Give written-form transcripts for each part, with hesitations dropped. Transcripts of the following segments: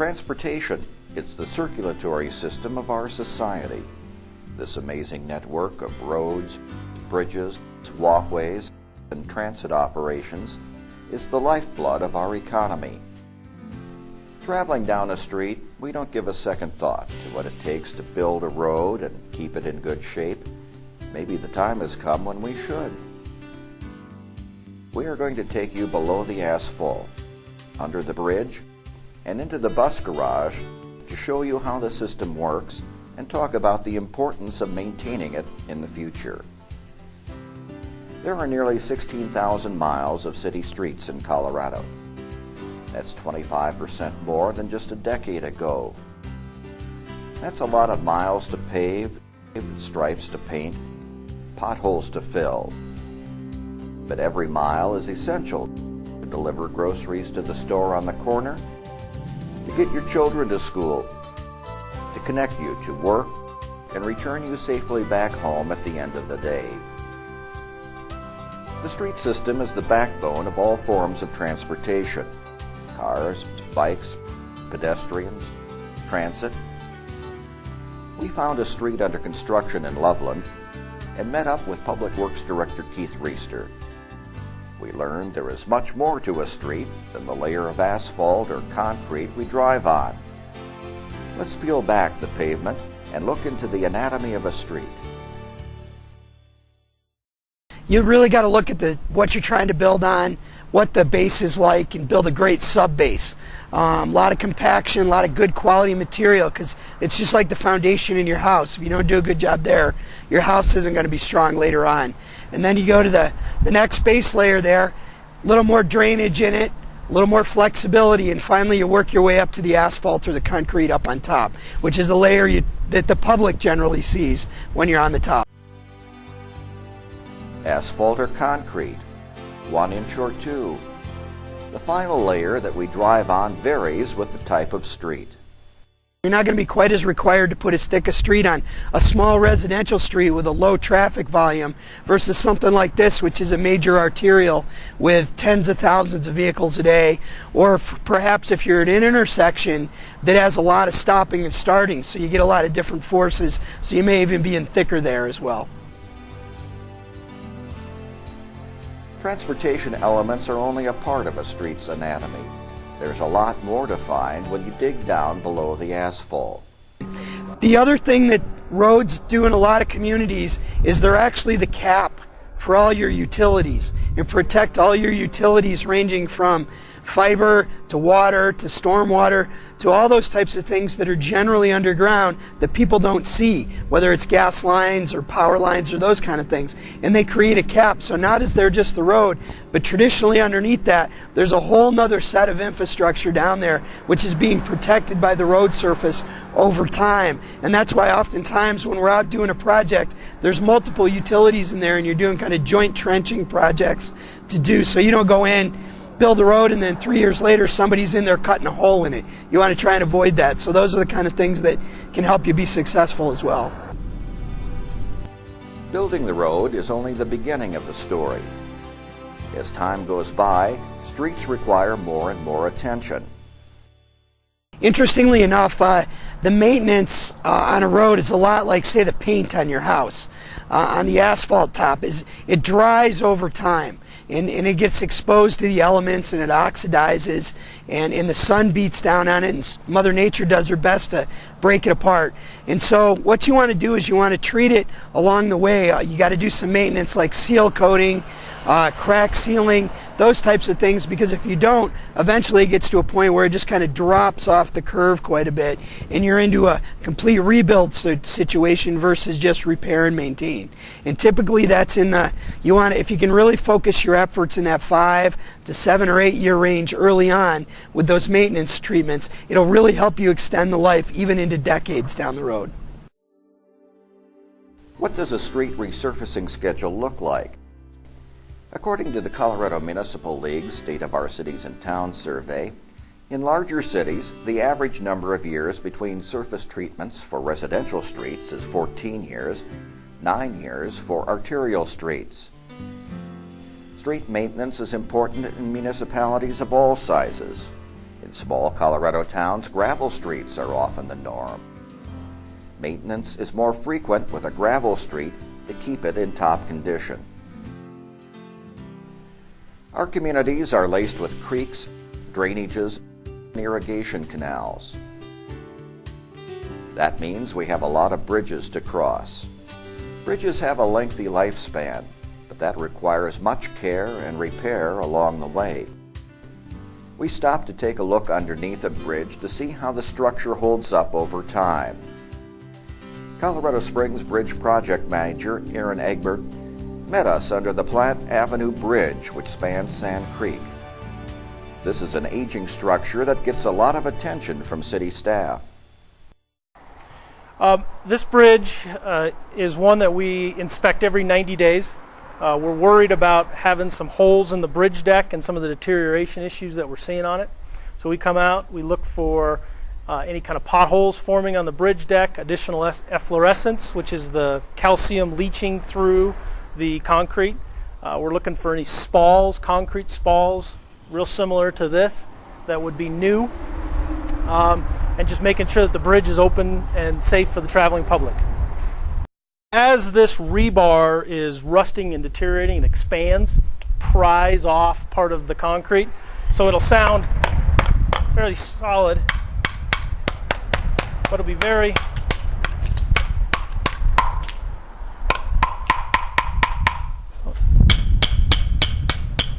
Transportation, it's the circulatory system of our society. This amazing network of roads, bridges, walkways, and transit operations is the lifeblood of our economy. Traveling down a street, we don't give a second thought to what it takes to build a road and keep it in good shape. Maybe the time has come when we should. We are going to take you below the asphalt, under the bridge, and into the bus garage to show you how the system works and talk about the importance of maintaining it in the future. There are nearly 16,000 miles of city streets in Colorado. That's 25% more than just a decade ago. That's a lot of miles to pave, stripes to paint, potholes to fill. But every mile is essential to deliver groceries to the store on the corner, to get your children to school, to connect you to work, and return you safely back home at the end of the day. The street system is the backbone of all forms of transportation: cars, bikes, pedestrians, transit. We found a street under construction in Loveland and met up with Public Works Director Keith Reister. We learned there is much more to a street than the layer of asphalt or concrete we drive on. Let's peel back the pavement and look into the anatomy of a street. You really got to look at what you're trying to build on, what the base is like, and build a great sub-base. A lot of compaction, a lot of good quality material, because it's just like the foundation in your house. If you don't do a good job there, your house isn't going to be strong later on. And then you go to the next base layer there, a little more drainage in it, a little more flexibility, and finally you work your way up to the asphalt or the concrete up on top, which is the layer that the public generally sees when you're on the top. Asphalt or concrete, 1 inch or 2. The final layer that we drive on varies with the type of street. You're not going to be quite as required to put as thick a street on a small residential street with a low traffic volume versus something like this, which is a major arterial with tens of thousands of vehicles a day, or perhaps if you're at an intersection that has a lot of stopping and starting, so you get a lot of different forces, so you may even be in thicker there as well. Transportation elements are only a part of a street's anatomy. There's a lot more to find when you dig down below the asphalt. The other thing that roads do in a lot of communities is they're actually the cap for all your utilities and protect all your utilities, ranging from fiber to water to stormwater to all those types of things that are generally underground that people don't see, whether it's gas lines or power lines or those kind of things. And they create a cap, so not is there just the road, but traditionally underneath that there's a whole nother set of infrastructure down there which is being protected by the road surface over time. And that's why oftentimes when we're out doing a project, there's multiple utilities in there and you're doing kind of joint trenching projects to do, so you don't go in, build a road, and then 3 years later somebody's in there cutting a hole in it. You want to try and avoid that. So those are the kind of things that can help you be successful as well. Building the road is only the beginning of the story. As time goes by, streets require more and more attention. Interestingly enough, the maintenance on a road is a lot like, say, the paint on your house. On the asphalt top, it dries over time. And it gets exposed to the elements and it oxidizes, and the sun beats down on it, and Mother Nature does her best to break it apart. And so what you want to do is you want to treat it along the way. You got to do some maintenance like seal coating, crack sealing, those types of things, because if you don't, eventually it gets to a point where it just kind of drops off the curve quite a bit and you're into a complete rebuild situation versus just repair and maintain. And typically that's if you can really focus your efforts in that 5 to 7 or 8 year range early on with those maintenance treatments, it'll really help you extend the life even into decades down the road. What does a street resurfacing schedule look like? According to the Colorado Municipal League's State of Our Cities and Towns survey, in larger cities, the average number of years between surface treatments for residential streets is 14 years, 9 years for arterial streets. Street maintenance is important in municipalities of all sizes. In small Colorado towns, gravel streets are often the norm. Maintenance is more frequent with a gravel street to keep it in top condition. Our communities are laced with creeks, drainages, and irrigation canals. That means we have a lot of bridges to cross. Bridges have a lengthy lifespan, but that requires much care and repair along the way. We stopped to take a look underneath a bridge to see how the structure holds up over time. Colorado Springs Bridge Project Manager Aaron Egbert met us under the Platte Avenue Bridge, which spans Sand Creek. This is an aging structure that gets a lot of attention from city staff. This bridge is one that we inspect every 90 days. We're worried about having some holes in the bridge deck and some of the deterioration issues that we're seeing on it. So we come out, we look for any kind of potholes forming on the bridge deck, additional efflorescence, which is the calcium leaching through the concrete. We're looking for any spalls, concrete spalls, real similar to this, that would be new. And just making sure that the bridge is open and safe for the traveling public. As this rebar is rusting and deteriorating and expands, pries off part of the concrete, so it'll sound fairly solid, but it'll be very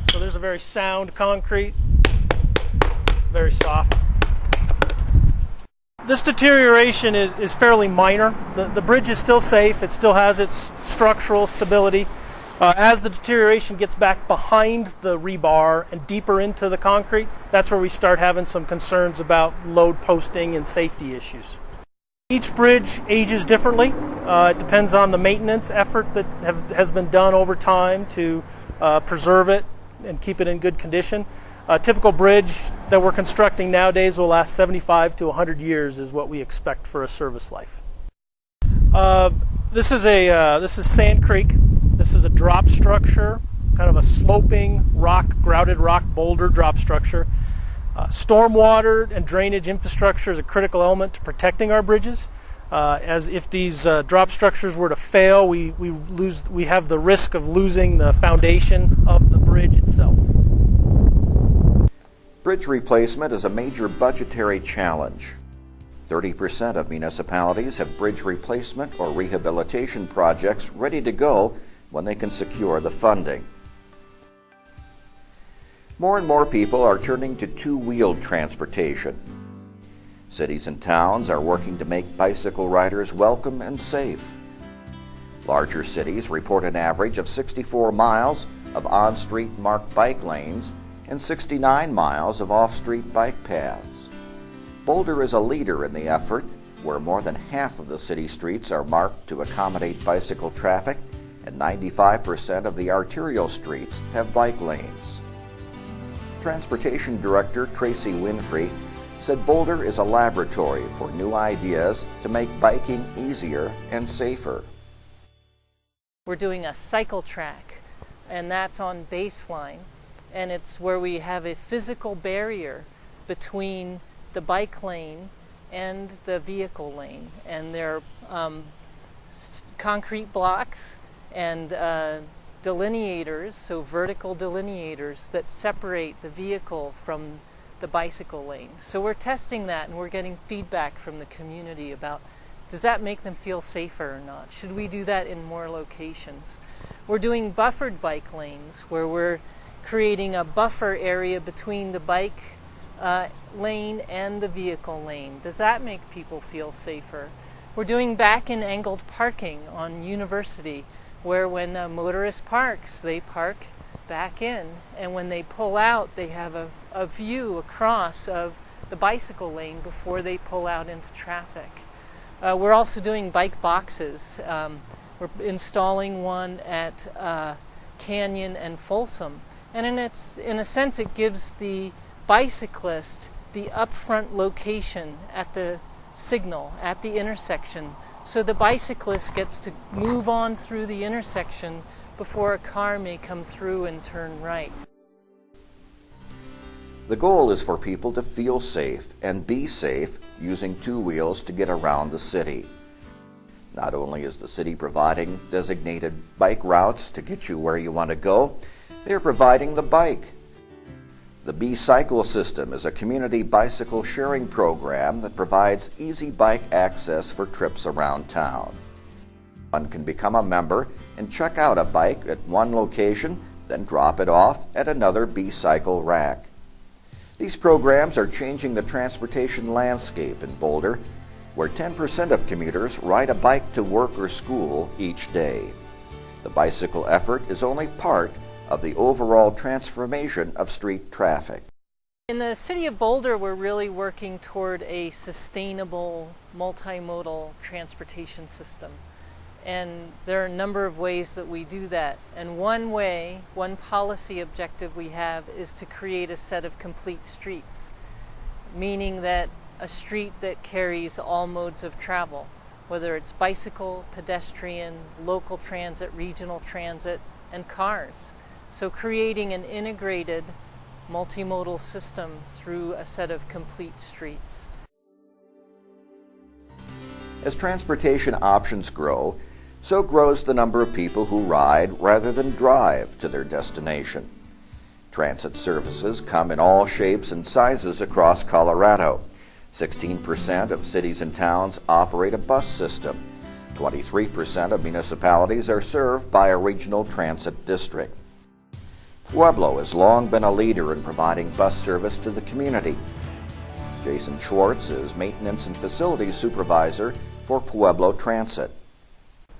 so there's a very sound concrete, very soft. This deterioration is fairly minor. The bridge is still safe. It still has its structural stability. As the deterioration gets back behind the rebar and deeper into the concrete, that's where we start having some concerns about load posting and safety issues. Each bridge ages differently. It depends on the maintenance effort that has been done over time to preserve it and keep it in good condition. A typical bridge that we're constructing nowadays will last 75 to 100 years is what we expect for a service life. This is Sand Creek. This is a drop structure, kind of a sloping rock, grouted rock boulder drop structure. Stormwater and drainage infrastructure is a critical element to protecting our bridges. As if these drop structures were to fail, we have the risk of losing the foundation of the bridge itself. Bridge replacement is a major budgetary challenge. 30% of municipalities have bridge replacement or rehabilitation projects ready to go when they can secure the funding. More and more people are turning to two-wheeled transportation. Cities and towns are working to make bicycle riders welcome and safe. Larger cities report an average of 64 miles of on-street marked bike lanes and 69 miles of off-street bike paths. Boulder is a leader in the effort, where more than half of the city streets are marked to accommodate bicycle traffic, and 95% of the arterial streets have bike lanes. Transportation Director Tracy Winfrey said Boulder is a laboratory for new ideas to make biking easier and safer. We're doing a cycle track, and that's on baseline. And it's where we have a physical barrier between the bike lane and the vehicle lane. And there are concrete blocks and delineators, so vertical delineators that separate the vehicle from the bicycle lane. So we're testing that, and we're getting feedback from the community about, does that make them feel safer or not? Should we do that in more locations? We're doing buffered bike lanes where we're creating a buffer area between the bike lane and the vehicle lane. Does that make people feel safer? We're doing back and angled parking on University, where when a motorist parks, they park back in, and when they pull out, they have a view across of the bicycle lane before they pull out into traffic. We're also doing bike boxes. We're installing one at Canyon and Folsom. And in a sense, it gives the bicyclist the upfront location at the signal, at the intersection. So the bicyclist gets to move on through the intersection before a car may come through and turn right. The goal is for people to feel safe and be safe using two wheels to get around the city. Not only is the city providing designated bike routes to get you where you want to go, they are providing the bike. The B-Cycle system is a community bicycle sharing program that provides easy bike access for trips around town. One can become a member and check out a bike at one location, then drop it off at another B-Cycle rack. These programs are changing the transportation landscape in Boulder, where 10% of commuters ride a bike to work or school each day. The bicycle effort is only part of the overall transformation of street traffic. In the city of Boulder, we're really working toward a sustainable, multimodal transportation system. And there are a number of ways that we do that. And one policy objective we have is to create a set of complete streets, meaning that a street that carries all modes of travel, whether it's bicycle, pedestrian, local transit, regional transit, and cars. So creating an integrated multimodal system through a set of complete streets. As transportation options grow, so grows the number of people who ride rather than drive to their destination. Transit services come in all shapes and sizes across Colorado. 16% of cities and towns operate a bus system. 23% of municipalities are served by a regional transit district. Pueblo has long been a leader in providing bus service to the community. Jason Schwartz is Maintenance and Facilities Supervisor for Pueblo Transit.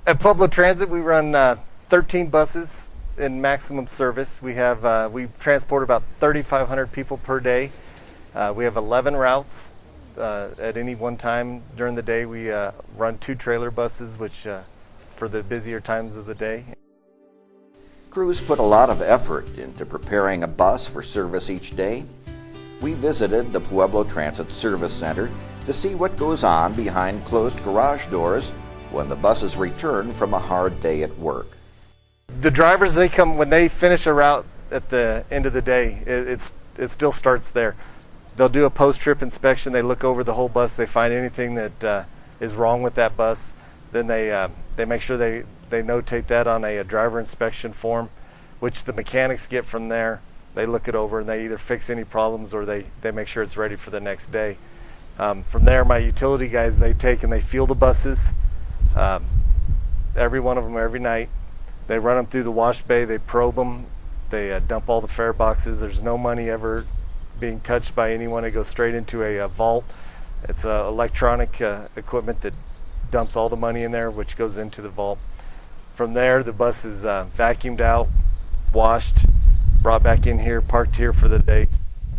At Pueblo Transit, we run 13 buses in maximum service. We transport about 3,500 people per day. We have 11 routes. At any one time during the day, we run 2 trailer buses, which for the busier times of the day. Crews put a lot of effort into preparing a bus for service each day. We visited the Pueblo Transit Service Center to see what goes on behind closed garage doors when the buses return from a hard day at work. The drivers, they come when they finish a route at the end of the day. It still starts there. They'll do a post-trip inspection. They look over the whole bus. They find anything that is wrong with that bus. Then they make sure they notate that on a driver inspection form, which the mechanics get from there. They look it over and they either fix any problems or they make sure it's ready for the next day. From there, my utility guys, they take and they fuel the buses, every one of them every night. They run them through the wash bay, they probe them, they dump all the fare boxes. There's no money ever being touched by anyone. It goes straight into a vault. It's electronic equipment that dumps all the money in there, which goes into the vault. From there, the bus is vacuumed out, washed, brought back in here, parked here for the day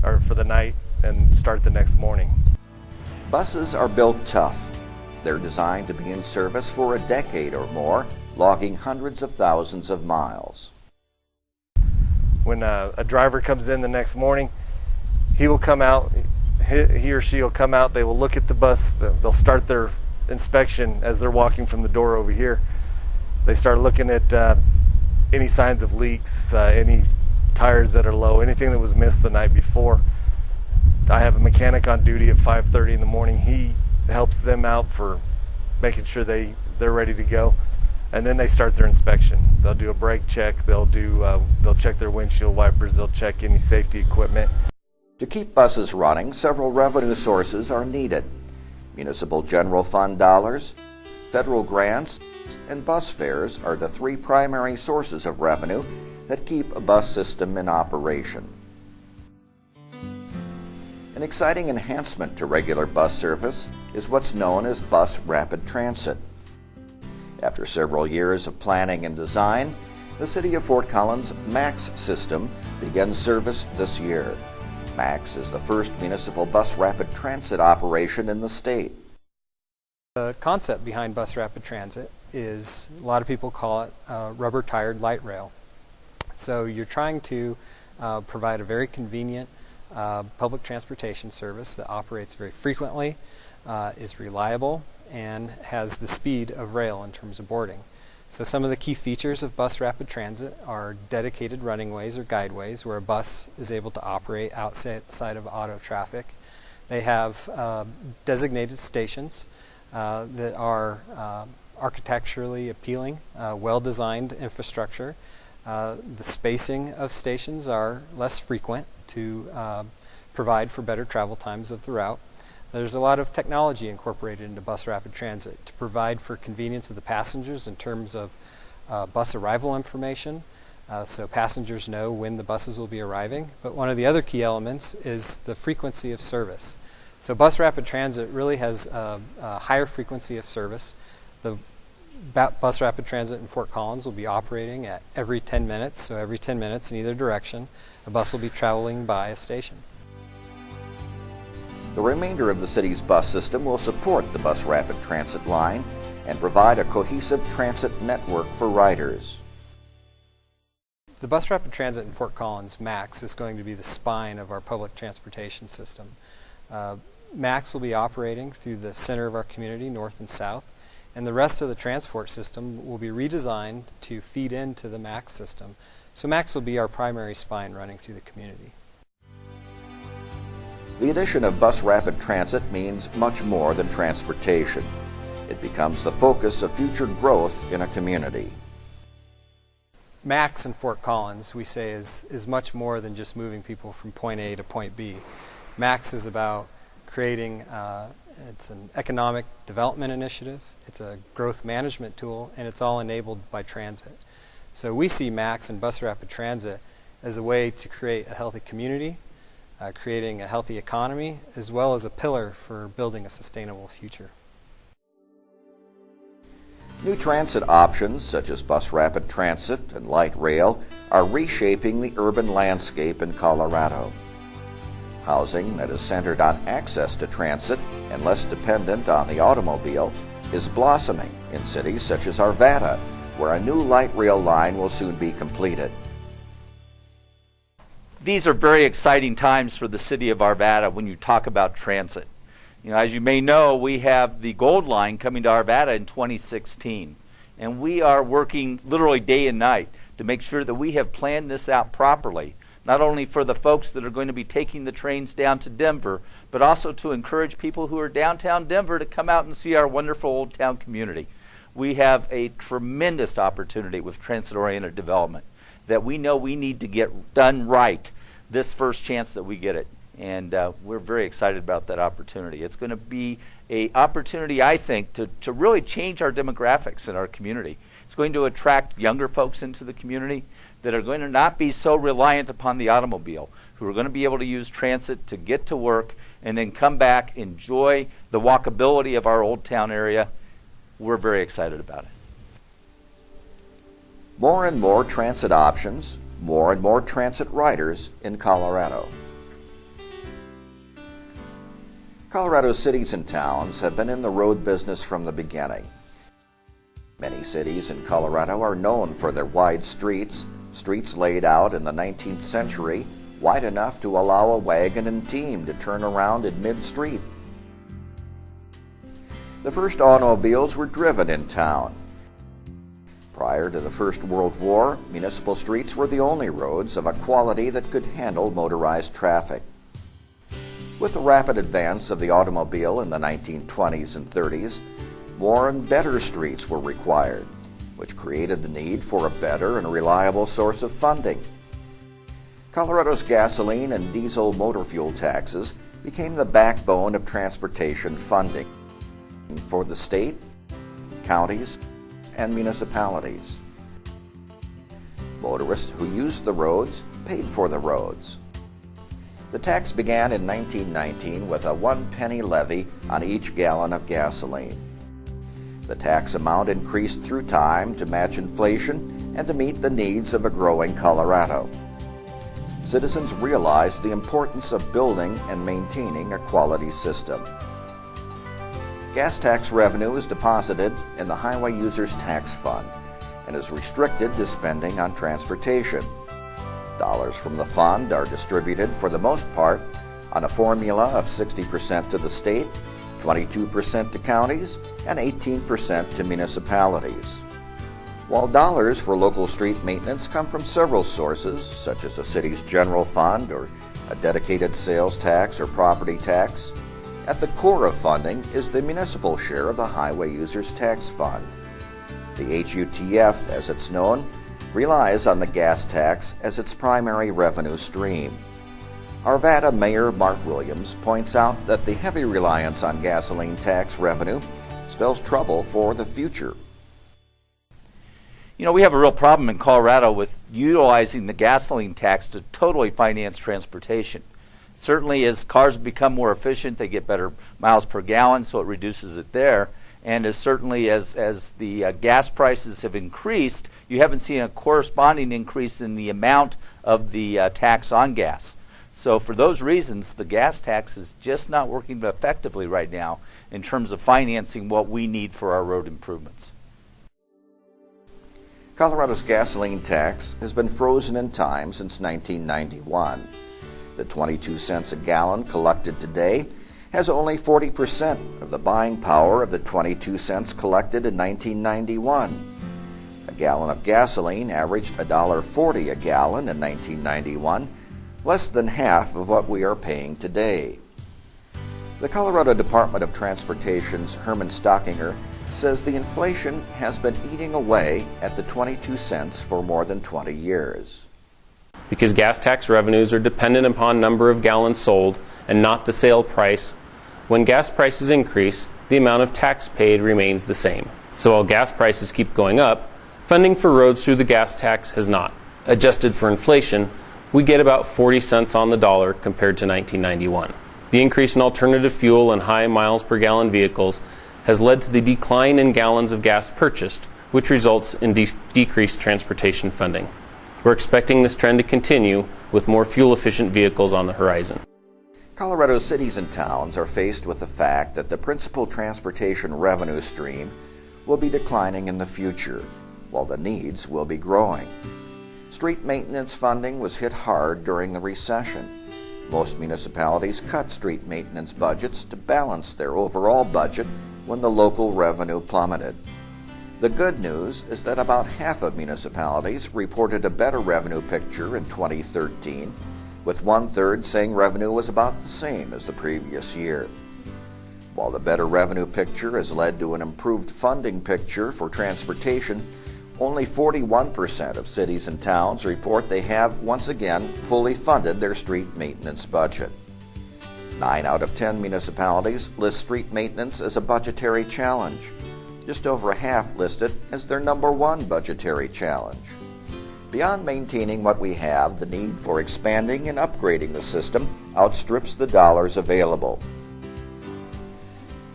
or for the night, and start the next morning. Buses are built tough. They're designed to be in service for a decade or more, logging hundreds of thousands of miles. When a driver comes in the next morning, he will come out, he or she will come out, they will look at the bus, they'll start their inspection as they're walking from the door over here. They start looking at any signs of leaks, any tires that are low, anything that was missed the night before. I have a mechanic on duty at 5:30 in the morning. He helps them out for making sure they're ready to go. And then they start their inspection. They'll do a brake check, they'll check their windshield wipers, they'll check any safety equipment. To keep buses running, several revenue sources are needed. Municipal general fund dollars, federal grants, and bus fares are the 3 primary sources of revenue that keep a bus system in operation. An exciting enhancement to regular bus service is what's known as bus rapid transit. After several years of planning and design, the City of Fort Collins' MAX system begins service this year. MAX is the first municipal bus rapid transit operation in the state. The concept behind bus rapid transit is, a lot of people call it rubber-tired light rail. So you're trying to provide a very convenient public transportation service that operates very frequently, is reliable, and has the speed of rail in terms of boarding. So some of the key features of bus rapid transit are dedicated running ways or guideways where a bus is able to operate outside of auto traffic. They have designated stations that are architecturally appealing, well-designed infrastructure. The spacing of stations are less frequent to provide for better travel times of the route. There's a lot of technology incorporated into bus rapid transit to provide for convenience of the passengers in terms of bus arrival information, so passengers know when the buses will be arriving. But one of the other key elements is the frequency of service. So bus rapid transit really has a higher frequency of service. The bus rapid transit in Fort Collins will be operating at every 10 minutes, so every 10 minutes in either direction, a bus will be traveling by a station. The remainder of the city's bus system will support the bus rapid transit line and provide a cohesive transit network for riders. The bus rapid transit in Fort Collins, MAX, is going to be the spine of our public transportation system. MAX will be operating through the center of our community, north and south, and the rest of the transport system will be redesigned to feed into the MAX system. So MAX will be our primary spine running through the community. The addition of bus rapid transit means much more than transportation. It becomes the focus of future growth in a community. MAX in Fort Collins, we say, is much more than just moving people from point A to point B. MAX is about creating, it's an economic development initiative, it's a growth management tool, and it's all enabled by transit. So we see MAX and bus rapid transit as a way to create a healthy community, creating a healthy economy, as well as a pillar for building a sustainable future. New transit options such as bus rapid transit and light rail are reshaping the urban landscape in Colorado. Housing that is centered on access to transit and less dependent on the automobile is blossoming in cities such as Arvada, where a new light rail line will soon be completed. These are very exciting times for the city of Arvada when you talk about transit. You know, as you may know, we have the Gold Line coming to Arvada in 2016, and we are working literally day and night to make sure that we have planned this out properly, not only for the folks that are going to be taking the trains down to Denver, but also to encourage people who are downtown Denver to come out and see our wonderful Old Town community. We have a tremendous opportunity with transit-oriented development that we know we need to get done right this first chance that we get it. And we're very excited about that opportunity. It's going to be an opportunity, I think, to really change our demographics in our community. It's going to attract younger folks into the community that are going to not be so reliant upon the automobile, who are going to be able to use transit to get to work and then come back, enjoy the walkability of our Old Town area. We're very excited about it. More and more transit options, more and more transit riders in Colorado. Colorado's cities and towns have been in the road business from the beginning. Many cities in Colorado are known for their wide streets laid out in the 19th century, wide enough to allow a wagon and team to turn around in mid-street. The first automobiles were driven in town. Prior to the First World War, municipal streets were the only roads of a quality that could handle motorized traffic. With the rapid advance of the automobile in the 1920s and 30s, more and better streets were required, which created the need for a better and reliable source of funding. Colorado's gasoline and diesel motor fuel taxes became the backbone of transportation funding for the state, counties, and municipalities. Motorists who used the roads paid for the roads. The tax began in 1919 with a 1 penny levy on each gallon of gasoline. The tax amount increased through time to match inflation and to meet the needs of a growing Colorado. Citizens realized the importance of building and maintaining a quality system. Gas tax revenue is deposited in the Highway Users Tax Fund and is restricted to spending on transportation. Dollars from the fund are distributed for the most part on a formula of 60% to the state, 22% to counties, and 18% to municipalities. While dollars for local street maintenance come from several sources, such as the city's general fund or a dedicated sales tax or property tax, at the core of funding is the municipal share of the Highway Users Tax Fund. The HUTF, as it's known, relies on the gas tax as its primary revenue stream. Arvada Mayor Mark Williams points out that the heavy reliance on gasoline tax revenue spells trouble for the future. You know, we have a real problem in Colorado with utilizing the gasoline tax to totally finance transportation. Certainly as cars become more efficient, they get better miles per gallon, so it reduces it there. And as certainly as the gas prices have increased, you haven't seen a corresponding increase in the amount of the tax on gas. So for those reasons, the gas tax is just not working effectively right now in terms of financing what we need for our road improvements. Colorado's gasoline tax has been frozen in time since 1991. The 22 cents a gallon collected today has only 40% of the buying power of the 22 cents collected in 1991. A gallon of gasoline averaged $1.40 a gallon in 1991, less than half of what we are paying today. The Colorado Department of Transportation's Herman Stockinger says the inflation has been eating away at the 22 cents for more than 20 years. Because gas tax revenues are dependent upon number of gallons sold and not the sale price, when gas prices increase, the amount of tax paid remains the same. So while gas prices keep going up, funding for roads through the gas tax has not. Adjusted for inflation, we get about 40 cents on the dollar compared to 1991. The increase in alternative fuel and high miles per gallon vehicles has led to the decline in gallons of gas purchased, which results in decreased transportation funding. We're expecting this trend to continue with more fuel-efficient vehicles on the horizon. Colorado's cities and towns are faced with the fact that the principal transportation revenue stream will be declining in the future, while the needs will be growing. Street maintenance funding was hit hard during the recession. Most municipalities cut street maintenance budgets to balance their overall budget when the local revenue plummeted. The good news is that about half of municipalities reported a better revenue picture in 2013, with 1/3 saying revenue was about the same as the previous year. While the better revenue picture has led to an improved funding picture for transportation, only 41% of cities and towns report they have once again fully funded their street maintenance budget. 9 out of 10 municipalities list street maintenance as a budgetary challenge. Just over a half list it as their number one budgetary challenge. Beyond maintaining what we have, the need for expanding and upgrading the system outstrips the dollars available.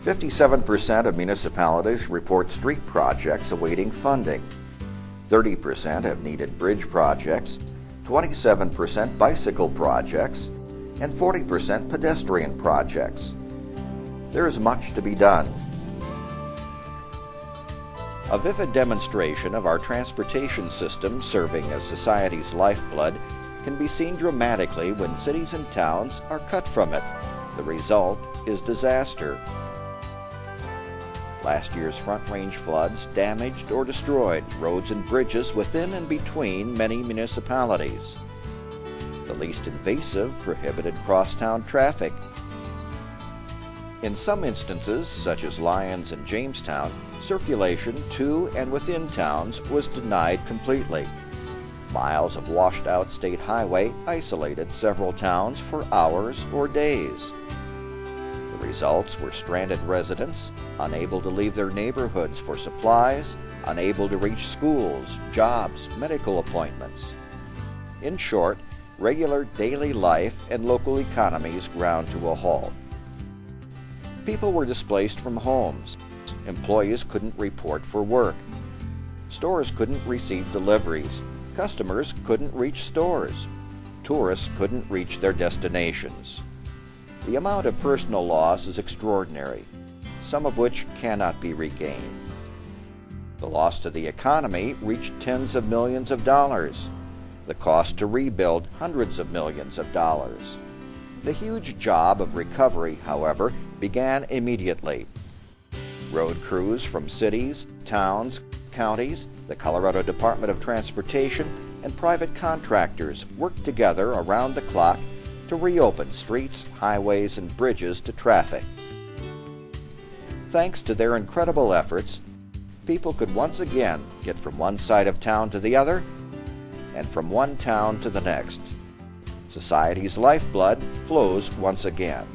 57% of municipalities report street projects awaiting funding. 30% have needed bridge projects, 27% bicycle projects, and 40% pedestrian projects. There is much to be done. A vivid demonstration of our transportation system serving as society's lifeblood can be seen dramatically when cities and towns are cut from it. The result is disaster. Last year's Front Range floods damaged or destroyed roads and bridges within and between many municipalities. The least invasive prohibited crosstown traffic. In some instances, such as Lyons and Jamestown, circulation to and within towns was denied completely. Miles of washed-out state highway isolated several towns for hours or days. The results were stranded residents, unable to leave their neighborhoods for supplies, unable to reach schools, jobs, medical appointments. In short, regular daily life and local economies ground to a halt. People were displaced from homes. Employees couldn't report for work. Stores couldn't receive deliveries. Customers couldn't reach stores. Tourists couldn't reach their destinations. The amount of personal loss is extraordinary, some of which cannot be regained. The loss to the economy reached tens of millions of dollars. The cost to rebuild hundreds of millions of dollars. The huge job of recovery, however, began immediately. Road crews from cities, towns, counties, the Colorado Department of Transportation, and private contractors worked together around the clock to reopen streets, highways, and bridges to traffic. Thanks to their incredible efforts, people could once again get from one side of town to the other and from one town to the next. Society's lifeblood flows once again.